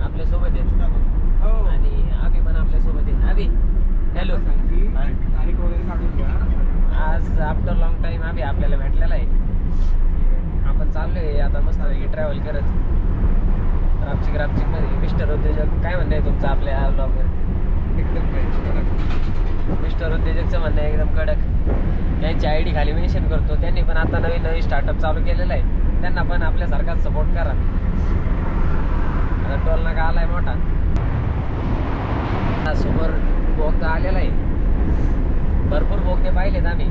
आपल्या सोबत आहेत आणि अभि पण आपल्या सोबत आहे. अभि हॅलो. आज आफ्टर लॉंग टाइम अभि आपल्याला भेटलेला आहे. आपण चाललोय आता मस्त ट्रॅव्हल करत रापचिक मध्ये. मिस्टर उद्योजक काय म्हणणं आहे तुमचं आपल्या ब्लॉगवर? एकदम मिस्टर उद्योजकचं म्हणणं आहे एकदम कडक. त्यांची आय डी खाली मेन्शन करतो. त्यांनी पण आता नवीन स्टार्टअप चालू केलेला आहे. त्यांना पण आपल्यासारखाच सपोर्ट करा. आता टोल नाका आलाय मोठा. समोर बोगदा आलेला आहे. भरपूर बोगदे पाहिलेत आम्ही,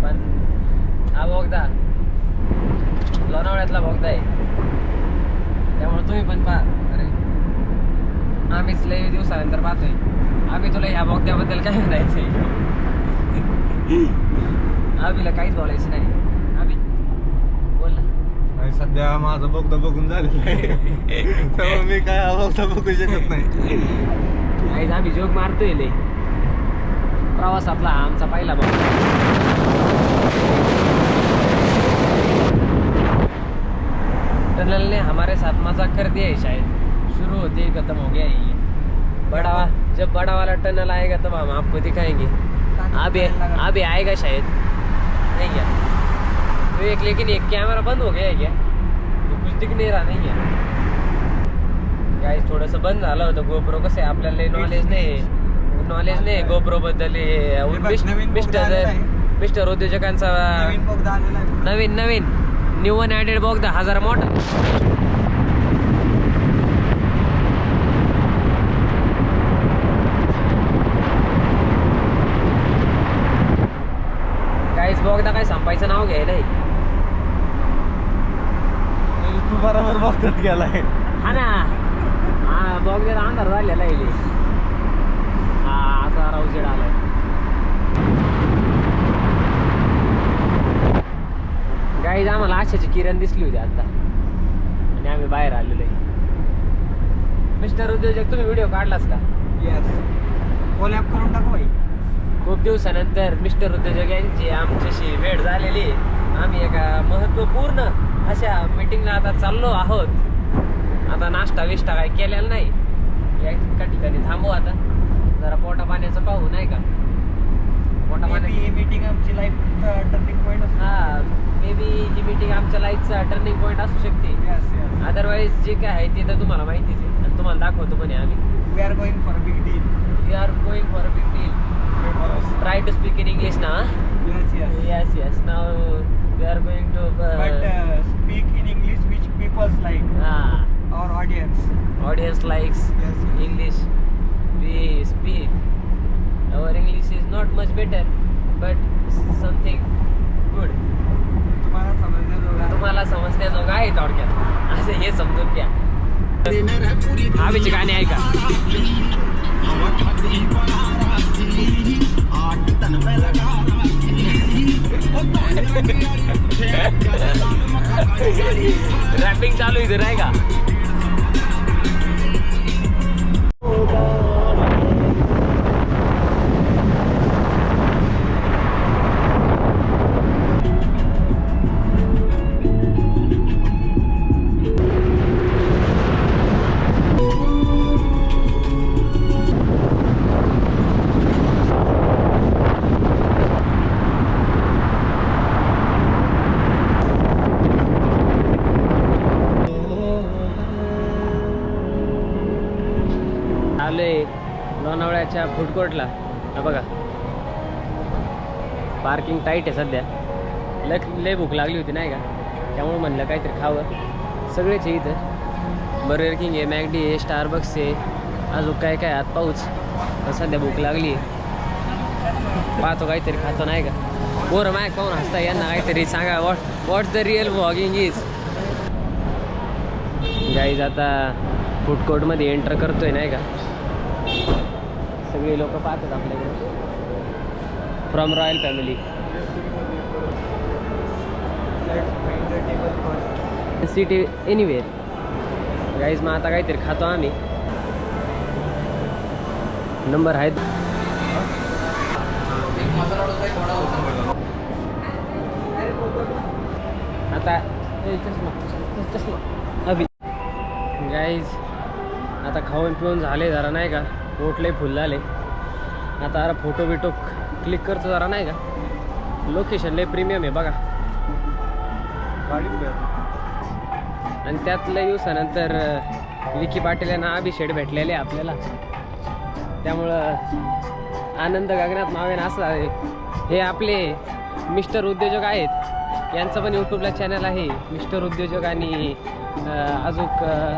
पण हा बोगदा लोणावळ्यातला बोगदा आहे. त्यामुळे तुम्ही पण पहा. अरे आम्हीच लई दिवसानंतर पाहतोय. आम्ही तुला ह्या बोगद्याबद्दल काय म्हणायचंय? आम्हीला काहीच बोलायचं नाही. आम्ही बोल ना. सध्या माझं बोगदा बघून झालेलं आहे. त्यामुळे मी काय हा बोगदा बघू शकत नाही. काहीच आम्ही जोक मारतोय लय. प्रवासातला हा आमचा पहिला बोगदा. टनल ने हमारे साथ मजाक कर दिया है शायद. शुरू होते ही खत्म हो गया ये. जब बड़ा वाला टनल आएगा तब हम आपको दिखाएंगे. अभी आएगा शायद. नहीं क्या तो एक, लेकिन एक कैमरा बंद हो गया है क्या? तो कुछ दिख नहीं रहा. नहीं है गाइस, थोडंसं बंद झालं होतं. गोप्रो कसं आहे आपल्याला नॉलेज नाही गोप्रो बद्दल. मिस्टर उद्योजकांचा नवीन न्यू वन ॲडेड बोगदा हा जरा मोठा. काहीच बोगदा काय संपायचं नाव घ्याय नाही. तू बरोबर बघतात गेलाय. हा ना, हा बोगद्याला अंधार झालेला आहे. हा आता रावजेड आलाय. गाईज आम्हाला आशाची किरण दिसली होती आता आणि आम्ही बाहेर आलेलो आहे. मिस्टर उद्योजक तुम्ही व्हिडिओ काढलास का? कोलॅब करून टाकू भाई. खूप दिवसानंतर मिस्टर उद्योजक यांची आमच्याशी भेट झालेली. आम्ही एका महत्त्वपूर्ण अशा मीटिंगला आता चाललो आहोत. आता नाश्ता विष्टा काही केलेला नाही. एका ठिकाणी थांबू आता जरा पोटा पाण्याचं पाहू नाही का. पोटा पाण्याची मीटिंग आमची लाईफ टर्निंग पॉईंट. हा मे बी ही मीटिंग आमच्या लाईफचा टर्निंग पॉईंट असू शकते. अदरवाईज जे काय आहे ते तर तुम्हाला माहितीच आहे आणि तुम्हाला दाखवतो पण आम्ही. We are going for a big deal. Try to speak in English now. Yes. Now we are going to. Speak in English which people like. Our audience. Audience likes English. We speak. Our English is not much better, but something good. तुम्हाला समजण्याजोगा आहे थोडक्यात. असं हे समजून घ्या. आम्हीचे गाणे ऐका. Wrapping चालू इथे नाही का? लोणावळ्याच्या फूड कोर्टला. बघा पार्किंग टाईट आहे सध्या. लय भूक लागली होती नाही का, त्यामुळे म्हणलं काहीतरी खावं. सगळेच आहे इथं. बर्गर किंग आहे, मॅकडी आहे, स्टारबक्स आहे, अजून काय आत पाऊच. सध्या भूक लागली आहे. पाहतो काहीतरी खातो नाही का. पोरं माय पाहून हसता. यांना काहीतरी सांगा. What's the real vlogging is. Guys आता फूड कोर्टमध्ये एंटर करतोय नाही का. सगळे लोक पाहतात आपल्याकडे. From royal family. City anywhere. Guys मग आता काहीतरी खातो आम्ही. नंबर आहेत. आता अभी गाईज आता खाऊन पिऊन झाले जरा नाही का, पोट लय फुल झाले. आता जरा फोटो बिटो क्लिक करतो जरा नाही का. लोकेशन लय प्रीमियम आहे बघा. आणि त्यात लय दिवसानंतर विकी पाटील यांना अभिषेक भेटलेले आपल्याला, त्यामुळं आनंद गगनात मावेन असं आहे. हे आपले मिस्टर उद्योजक आहेत, यांचं पण यूट्यूबला चॅनल आहे मिस्टर उद्योजक. आणि अजून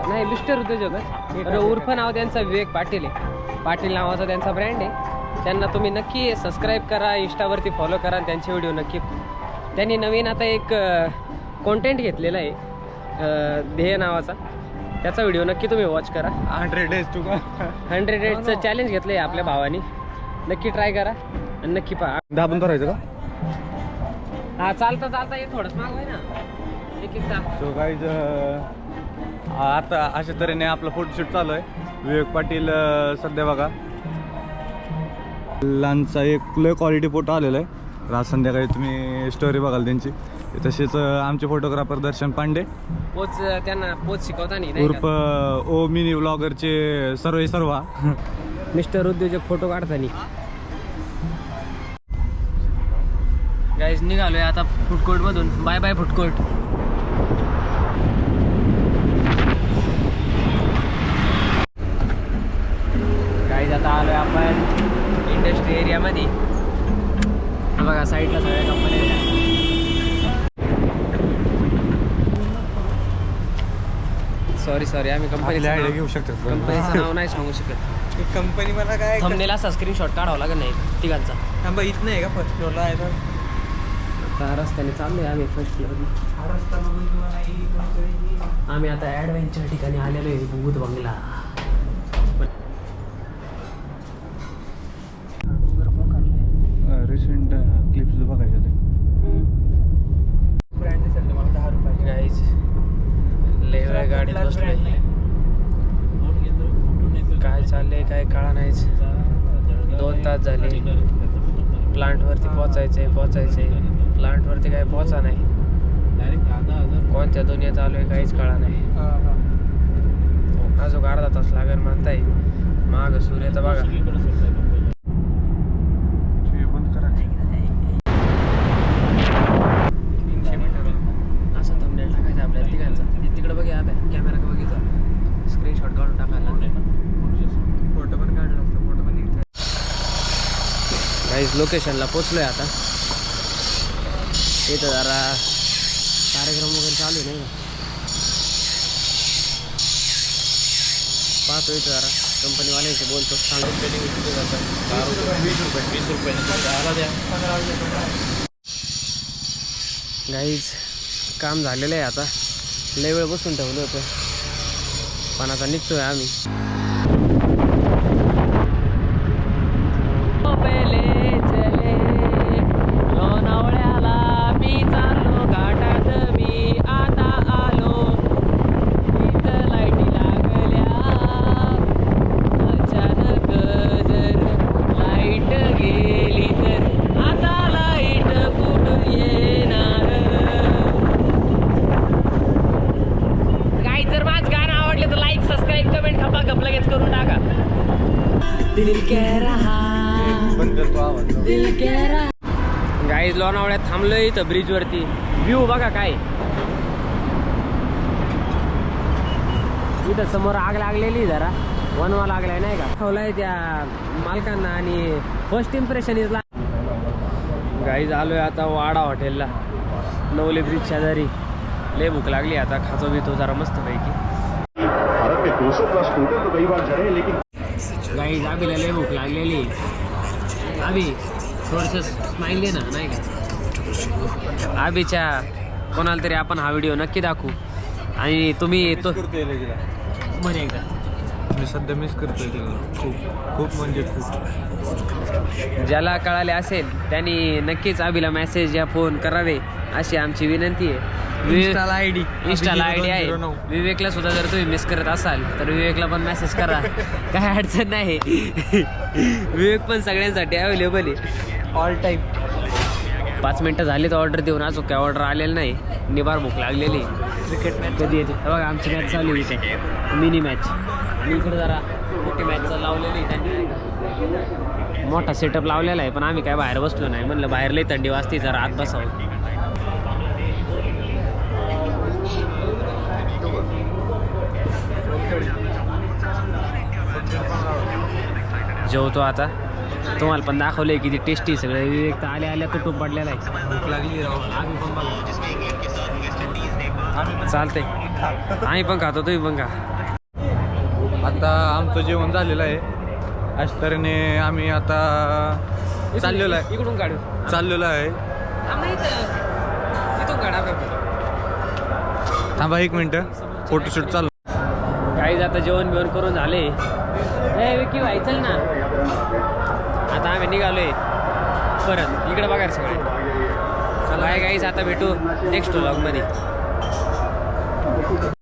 नाही मिस्टर उद्योजकच उर्फ नाव त्यांचं विवेक पाटील आहे. पाटील नावाचा त्यांचा ब्रँड आहे. त्यांना तुम्ही नक्की सबस्क्राईब करा, इंस्टावरती फॉलो करा, त्यांचे व्हिडिओ नक्की. त्यांनी नवीन आता एक कॉन्टेंट घेतलेला आहे ध्येय नावाचा, त्याचा व्हिडिओ नक्की तुम्ही वॉच करा. 100 days टू 100 days चॅलेंज घेतलं आहे आपल्या भावानी, नक्की ट्राय करा आणि नक्की पहा. दाबून धरायचं का? हा चालता चालता हे थोडंच मागवाय ना एक एक तास. सो गाईज आता अशा तऱ्हेने आपलं फोटोशूट चालू आहे. विवेक पाटील सध्या बघा लांचा एक लय क्वालिटी फोटो आलेला आहे. आज संध्याकाळी तुम्ही स्टोरी बघाल त्यांची. तसेच आमचे फोटोग्राफर दर्शन पांडे पोच, त्यांना पोच शिकवताना नाही उर्फ ओ मिनी व्लॉगरचे सर्वा मिस्टर उद्योजक फोटो काढताना. गाईज निघालोय आता फूड कोर्ट मधून. Bye bye food court. Guys आता आलोय आपण इंडस्ट्री एरियामध्ये. बघा साईडला सगळ्या कंपन्या. सॉरी आम्ही आयडिया घेऊ शकतो. कंपनीचं नाव नाही सांगू शकत. कंपनी मला काय थंबनेल असा स्क्रीनशॉट काढावा लागत नाही तिघांचा. थांबा इथं आहे का फर्स्ट फ्लोअरला आहे तर आता रस्त्याने चाललोय आम्ही फर्स्ट फ्लोअर. हा रस्ता बघून तुम्हाला आम्ही आता ॲडव्हेंचर ठिकाणी आलेलो आहे, भूत बंगला. रिसेंट क्लिप्स बघायचे ते. ब्रँड दिसेल तुम्हाला 10 रुपयाचे. गाईज लय वेळ गाडीत बसलोय. काय चाललंय काय कळा नाहीच. 2 तास झाले. प्लांटवरती पोचायचंय. प्लांटवरती काय पोचा नाही. कोणत्या दुनियात आलोय काहीच कळा नाही. अजून अर्धा तास लागेल म्हणताय. माग सूर्याचा बघा. असं थंबनेल टाकायचं आपल्याला तिघांचा. तिकडे बघा कॅमेरा का बघितला, स्क्रीनशॉट काढून टाकायला फोटो पण काढला असता. फोटो पण निघतो. गाईज लोकेशनला पोचलोय आता. इथं जरा कार्यक्रम वगैरे चालू आहे नाही का. पाहतो इथं जरा कंपनीवाल्यांशी बोलतो. गाईज काम झालेलं आहे आता. लय वेळ बसून ठेवलं होतं पण आता निघतोय आम्ही. गाईज लोणावळ्यात थांबलोय इथं ब्रिजवरती. व्ह्यू बघा काय. इथं समोर आग लागलेली जरा वनवा लागलाय नाही का. ठेवलाय त्या मालकांना आणि फर्स्ट इम्प्रेशन इज. गाईज आलोय आता वाडा हॉटेलला नवले ब्रिज शेजारी. लय भूक लागली आता. खातो बितो जरा मस्त पैकी. गाईज अभिला लय भूक लागलेली. अभि थोडंसं स्माईल दे ना नाही का. अभिच्या कोणाला तरी आपण हा व्हिडिओ नक्की दाखवू. आणि तुम्ही तो म्हणे एकदा. मी सध्या मिस करतोय तिला खूप म्हणजे खूप. ज्याला कळाले असेल त्यांनी नक्कीच अभिला मेसेज या फोन करावे अशी आमची विनंती आहे. इंस्टाला आयडी आहे. विवेकला सुद्धा जर तुम्ही मिस करत असाल तर विवेकला पण मेसेज करा. काय अडचण नाही. विवेक पण सगळ्यांसाठी अवेलेबल आहे ऑल टाईम. 5 मिनटं झाली तर ऑर्डर देऊन अजून काय ऑर्डर आलेलं नाही. निबार भूक लागलेली. क्रिकेट मॅच कधी येते बघा. आमची मॅच चालू आहे इथे मिनी मॅच. इकडे जरा मोठी मॅचचं लावलेली आहे त्यांनी. मोठा सेटअप लावलेला आहे पण आम्ही काय बाहेर बसलो नाही. म्हणलं बाहेर लई थंडी वाजते जरा आत बसावं. जेवतो आता. तुम्हाला पण दाखवलंय किती टेस्टी सगळं. एक तर आल्या आल्या तुटून पडलेला आहे. भूक लागली राव. आम्ही पण बघा. चालतंय आम्ही पण खातो तुम्ही पण खा. आता आमचं जेवण झालेलं आहे. अशा तऱ्हेने आम्ही आता चाललेलो आहे इकडून काढू. चाललेलो आहे इथून काढा. थांबा 1 मिनटं फोटोशूट चालू. काही आता जेवण बिवण करून झाले. ए विकी भाई चल ना. आता आम्ही निघालोय परत. इकडे बघा सगळे. काय काहीच आता भेटू नेक्स्ट व्लॉगमध्ये.